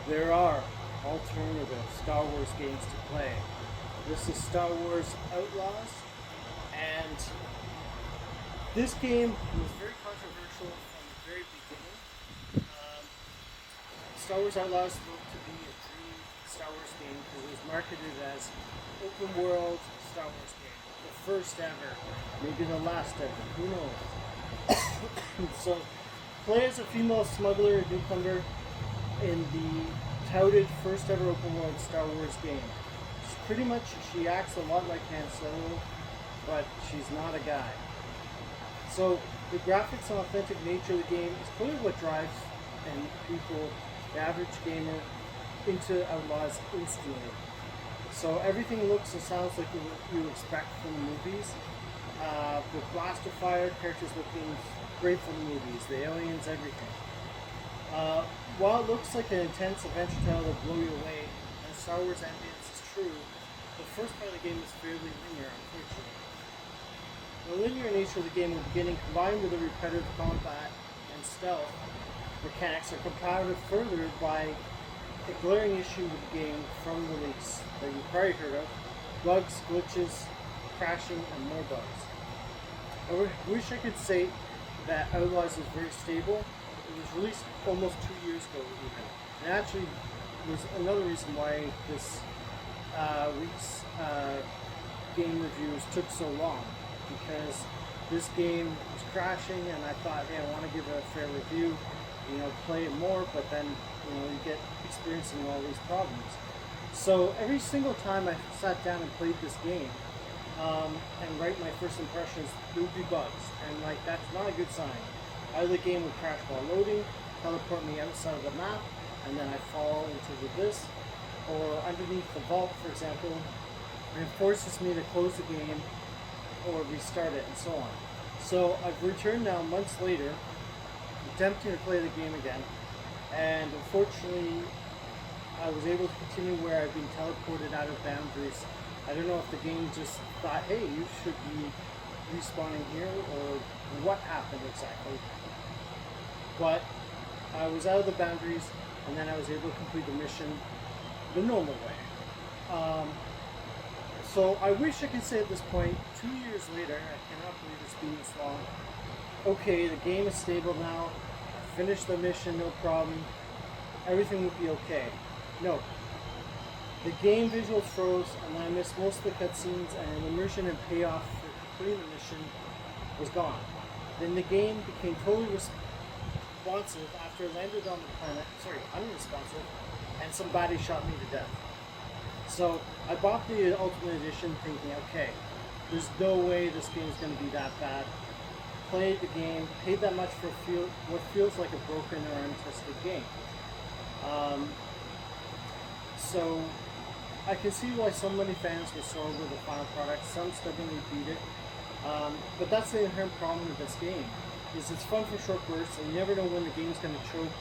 There are alternative Star Wars games to play. This is Star Wars Outlaws, and this game was very controversial from the very beginning. Star Wars Outlaws looked to be a dream Star Wars game because it was marketed as open world Star Wars game, the first ever, maybe the last ever, who knows? So, play as a female smuggler and newcomer in the touted first ever open world Star Wars game. She's pretty much, she acts a lot like Han Solo, but she's not a guy. So the graphics and authentic nature of the game is clearly what drives and people, the average gamer, into Outlaws instantly. So everything looks and sounds like you expect from the movies. With blaster fire, characters looking great from the movies, the aliens, everything. While it looks like an intense adventure tale that'll blow you away, and Star Wars ambience is true, the first part of the game is fairly linear, unfortunately. The linear nature of the game in the beginning, combined with the repetitive combat and stealth mechanics, are compounded further by a glaring issue with the game from release that you've probably heard of: bugs, glitches, crashing, and more bugs. I wish I could say that Outlaws is very stable. It was released almost 2 years ago even. And actually was another reason why this week's game reviews took so long, because this game was crashing and I thought, hey, I want to give it a fair review, play it more, but then, you get experiencing all these problems. So every single time I sat down and played this game, and write my first impressions, there would be bugs, and that's not a good sign. Either the game would crash while loading, teleport me outside of the map, and then I fall into the abyss, or underneath the vault, for example, and it forces me to close the game or restart it, and so on. So I've returned now months later, attempting to play the game again, and unfortunately I was able to continue where I've been teleported out of boundaries. I don't know if the game just thought, hey, you should be respawning here, or what happened exactly. But I was out of the boundaries, and then I was able to complete the mission the normal way. So I wish I could say at this point, 2 years later, I cannot believe it's been this long. Okay, the game is stable now. I finished the mission, no problem. Everything would be okay. No. The game visuals froze, and I missed most of the cutscenes, and immersion and payoff for completing the mission was gone. Then the game became totally responsive after it landed on the planet. Unresponsive, and some baddie shot me to death. So I bought the Ultimate Edition thinking, okay, there's no way this game is going to be that bad. Played the game, paid that much for what feels like a broken or untested game. So I can see why so many fans were sore with the final product. Some stubbornly beat it. But that's the inherent problem with this game, is it's fun for short bursts, and you never know when the game's going to choke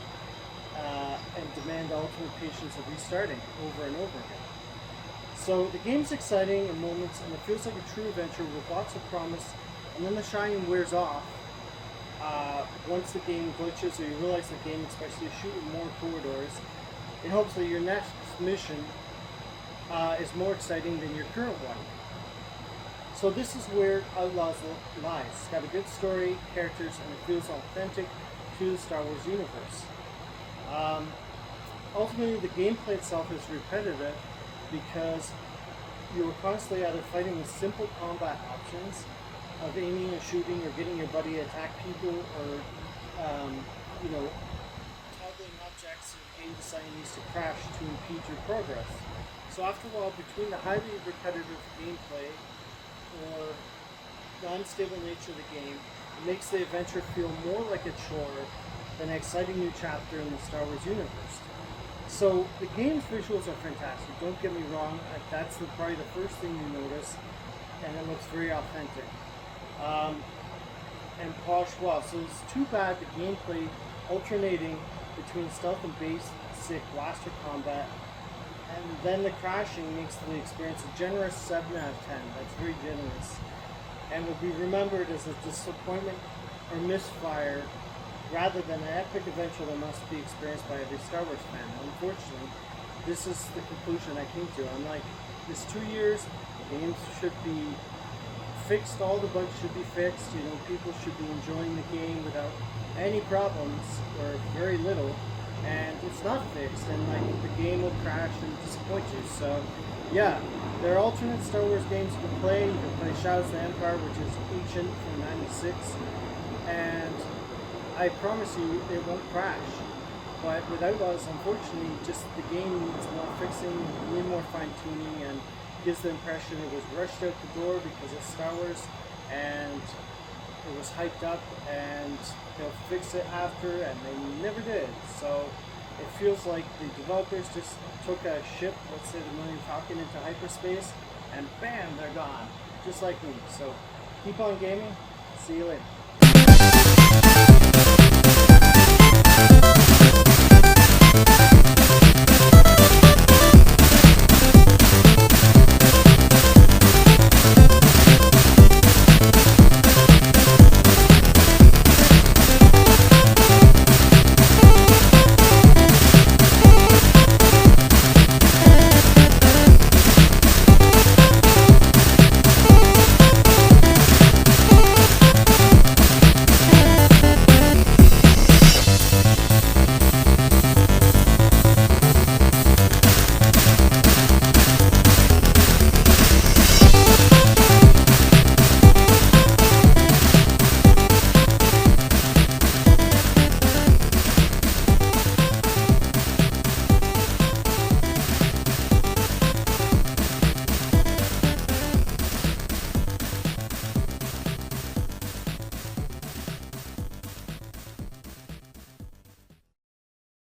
and demand the ultimate patience of restarting over and over again. So the game's exciting in moments, and it feels like a true adventure with lots of promise, and then the shine wears off once the game glitches or you realize the game expects you to shoot in more corridors in hopes that your next mission is more exciting than your current one. So this is where Outlaws lies. It's got a good story, characters, and it feels authentic to the Star Wars universe. Ultimately, the gameplay itself is repetitive because you are constantly either fighting with simple combat options of aiming or shooting or getting your buddy to attack people, or toggling objects or game deciding needs to crash to impede your progress. So after a while, between the highly repetitive gameplay or the unstable nature of the game, it makes the adventure feel more like a chore than an exciting new chapter in the Star Wars universe. So the game's visuals are fantastic, don't get me wrong, that's probably the first thing you notice, and it looks very authentic. And polished well. So it's too bad the gameplay alternating between stealth and basic blaster combat, and then the crashing makes the experience a generous 7 out of 10. That's very generous, and will be remembered as a disappointment or misfire rather than an epic adventure that must be experienced by every Star Wars fan. Unfortunately, this is the conclusion I came to. I'm like, this 2 years, games should be fixed, all the bugs should be fixed, you know, people should be enjoying the game without any problems, or very little, and it's not fixed, and like, the game will crash and disappoint you. So, yeah, there are alternate Star Wars games you can play. You can play Shadows of the Empire, which is ancient from '96, and I promise you it won't crash. But with Outlaws, unfortunately, just the game needs more fixing, way more fine-tuning, and gives the impression it was rushed out the door because it's Star Wars, and it was hyped up, and they'll fix it after, and they never did. So it feels like the developers just took a ship, let's say the Millennium Falcon, into hyperspace, and bam, they're gone, just like me. So keep on gaming. See you later.